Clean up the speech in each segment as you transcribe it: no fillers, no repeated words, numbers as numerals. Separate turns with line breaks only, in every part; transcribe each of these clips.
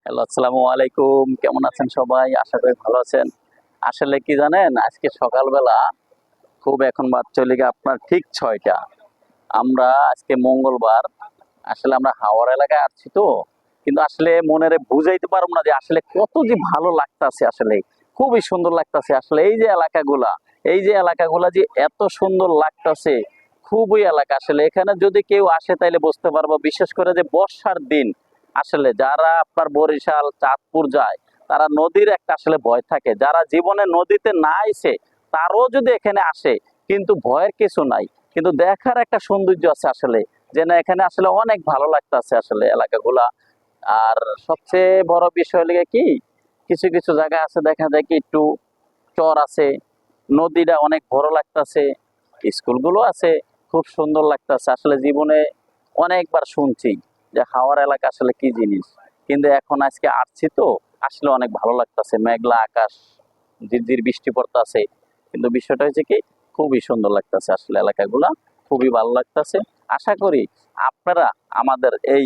Hello, আসসালামু আলাইকুম। কেমন আছেন সবাই? আশা করি ভালো আছেন। আসলে কি জানেন, আজকে সকালবেলা খুব এখন বাদ চলে গিয়ে আপনার ঠিক 6টা। আমরা আজকে মঙ্গলবার, আসলে আমরা হাওড় এলাকায় আসছি তো, কিন্তু আসলে মনেরে বুঝাইতে পারবো না যে আসলে কত যে ভালো লাগতাছে। আসলে খুবই সুন্দর লাগতাছে। আসলে এই যে এলাকাগুলা যে এত সুন্দর লাগতাছে, খুবই এলাকা। আসলে এখানে যদি কেউ আসে তাইলে বুঝতে পারবো, বিশেষ করে যে বর্ষার দিন আসলে যারা আপনার বরিশাল চাঁদপুর যায়, তারা নদীর একটা আসলে ভয় থাকে। যারা জীবনে নদীতে না এসে তারও যদি এখানে আসে, কিন্তু ভয়ের কিছু নাই, কিন্তু দেখার একটা সৌন্দর্য আছে আসলে, যে না এখানে আসলে অনেক ভালো লাগতেছে আসলে এলাকাগুলা। আর সবচেয়ে বড় বিষয় লেগে কি, কিছু কিছু জায়গা আছে দেখা যায় কি একটু চর আছে, নদীটা অনেক বড় লাগতেছে, স্কুলগুলো আছে, খুব সুন্দর লাগতেছে। আসলে জীবনে অনেকবার শুনছি যে হাওড় এলাকা আসলে কি জিনিস, কিন্তু এখন আজকে আসছি তো, আসলে অনেক ভালো লাগতেছে। মেঘলা আকাশ, ঝিরঝির বৃষ্টি পড়তেছে, কিন্তু বিষয়টা হচ্ছে কি, খুবই সুন্দর লাগতেছে আসলে এলাকাগুলা, খুবই ভালো লাগতেছে। আশা করি আপনারা আমাদের এই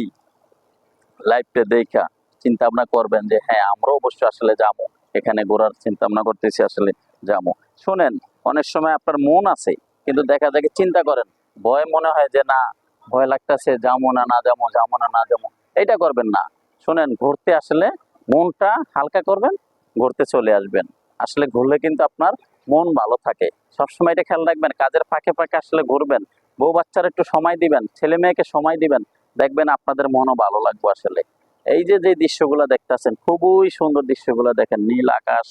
লাইভটা দেখা চিন্তা ভাবনা করবেন যে হ্যাঁ, আমরা অবশ্যই আসলে যাবো, এখানে ঘোরার চিন্তা ভাবনা করতেছি, আসলে যাবো। শোনেন, অনেক সময় আপনার মন আছে, কিন্তু দেখা যায় কি, চিন্তা করেন, ভয় মনে হয় যে না, ভয় লাগতেছে, যাবো না, না যাবো, যাবো না, না যাবো, এটা করবেন না। শোনেন, ঘুরতে আসলে মনটা হালকা করবেন, ঘুরতে চলে আসবেন। আসলে ঘুরলে কিন্তু আপনার মন ভালো থাকে। সবসময় এটা খেয়াল রাখবেন, কাজের ফাঁকে ফাঁকে আসলে ঘুরবেন, বউ বাচ্চার একটু সময় দিবেন, ছেলে মেয়েকে সময় দিবেন, দেখবেন আপনাদের মনও ভালো লাগবে আসলে। এই যে যে দৃশ্যগুলো দেখতেছেন, খুবই সুন্দর দৃশ্যগুলো দেখেন, নীল আকাশ,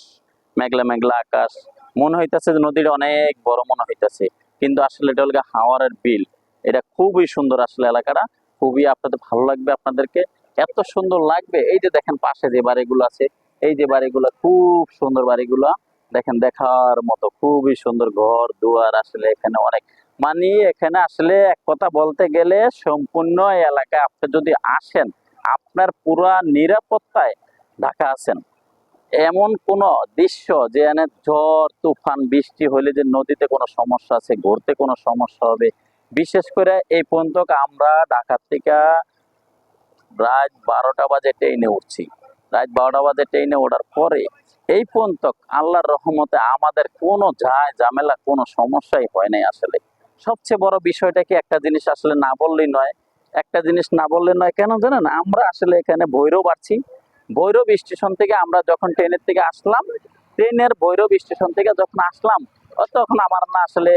মেঘলা মেঘলা আকাশ, মনে হইতেছে যে নদীটা অনেক বড় মনে হইতেছে, কিন্তু আসলে এটা হলো হাওরের বিল। এটা খুবই সুন্দর আসলে এলাকাটা, খুবই আপনাদের ভালো লাগবে। আপনাদেরকে এত সুন্দর লাগবে। এই যে দেখেন পাশে যে বাড়িগুলো আছে, এই যে বাড়িগুলো খুব সুন্দর বাড়িগুলো, দেখেন দেখার মতো, খুবই সুন্দর ঘর দুয়ার। আসলে এখানে অনেক, মানে এখানে আসলে এক কথা বলতে গেলে সম্পূর্ণ এই এলাকায় আপনি যদি আসেন, আপনার পুরা নিরাপত্তায় ঢাকা আছেন। এমন কোন দৃশ্য যে এনে ঝড় তুফান বৃষ্টি হলে যে নদীতে কোনো সমস্যা আছে, ঘুরতে কোনো সমস্যা হবে। বিশেষ করে এই পর্যন্ত আমরা ঢাকা থেকে রাত 12টা বাজে ট্রেনে উঠছি। রাত 12টা বাজে ট্রেনে ওঠার পরে এই পর্যন্ত আল্লাহর রহমতে আমাদের কোনো ঝামেলা, কোনো সমস্যাই হয় নাই আসলে। সবচেয়ে বড় বিষয়টা কি, একটা জিনিস আসলে না বললেই নয়, একটা জিনিস না বললে নয়, কেন জানেন? আমরা আসলে এখানে ভৈরব আসছি। ভৈরব স্টেশন থেকে আমরা যখন ট্রেনের থেকে আসলাম, ট্রেনের ভৈরব স্টেশন থেকে যখন আসলাম, তখন আমার না আসলে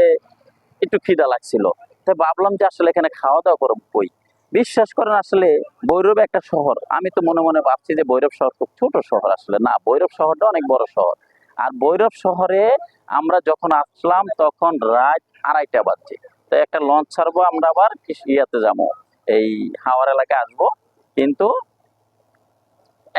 একটু খিদা লাগছিল। তাই ভাবলাম যে আসলে এখানে খাওয়া দাওয়া করবো কই। বিশ্বাস করেন, আসলে ভৈরব একটা শহর, আমি তো মনে মনে ভাবছি যে ভৈরব শহর খুব ছোট শহর, আসলে না, ভৈরব শহরটা অনেক বড় শহর। আর ভৈরব শহরে আমরা যখন আসলাম তখন রাত 2:30 বাজছে। তো একটা লঞ্চ ছাড়বো, আমরা আবার ইয়াতে যাবো, এই হাওড় এলাকায় আসবো। কিন্তু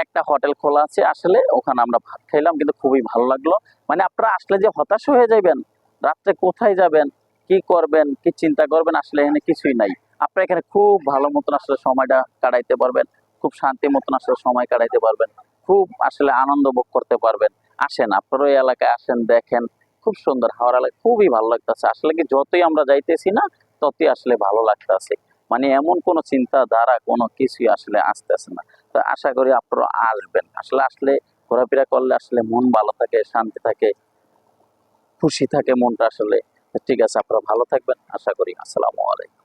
একটা হোটেল খোলা আছে, আসলে ওখানে আমরা ভাত খাইলাম, কিন্তু খুবই ভালো লাগলো। মানে আপনারা আসলে যে হতাশ হয়ে যাবেন, রাত্রে কোথায় যাবেন, কি করবেন, কি চিন্তা করবেন, আসলে এখানে কিছুই নাই। আপনারা এখানে খুব ভালো মতন আসলে সময়টা কাটাইতে পারবেন, খুব শান্তি মতন আসলে সময় কাটাইতে পারবেন, খুব আসলে আনন্দ ভোগ করতে পারবেন। আসেন, আপনারা এই এলাকায় আসেন, দেখেন, খুব সুন্দর হাওড়া এলাকা, খুবই ভালো লাগতেছে। আসলে কি, যতই আমরা যাইতেছি না, ততই আসলে ভালো লাগতেছে। মানে এমন কোনো চিন্তাধারা, কোনো কিছুই আসলে আসতেছে না। তো আশা করি আপনারা আসবেন। আসলে আসলে ঘোরাফেরা করলে আসলে মন ভালো থাকে, শান্তি থাকে, খুশি থাকে মনটা আসলে। ঠিক আছে, আপনারা ভালো থাকবেন, আশা করি। আসসালামু আলাইকুম।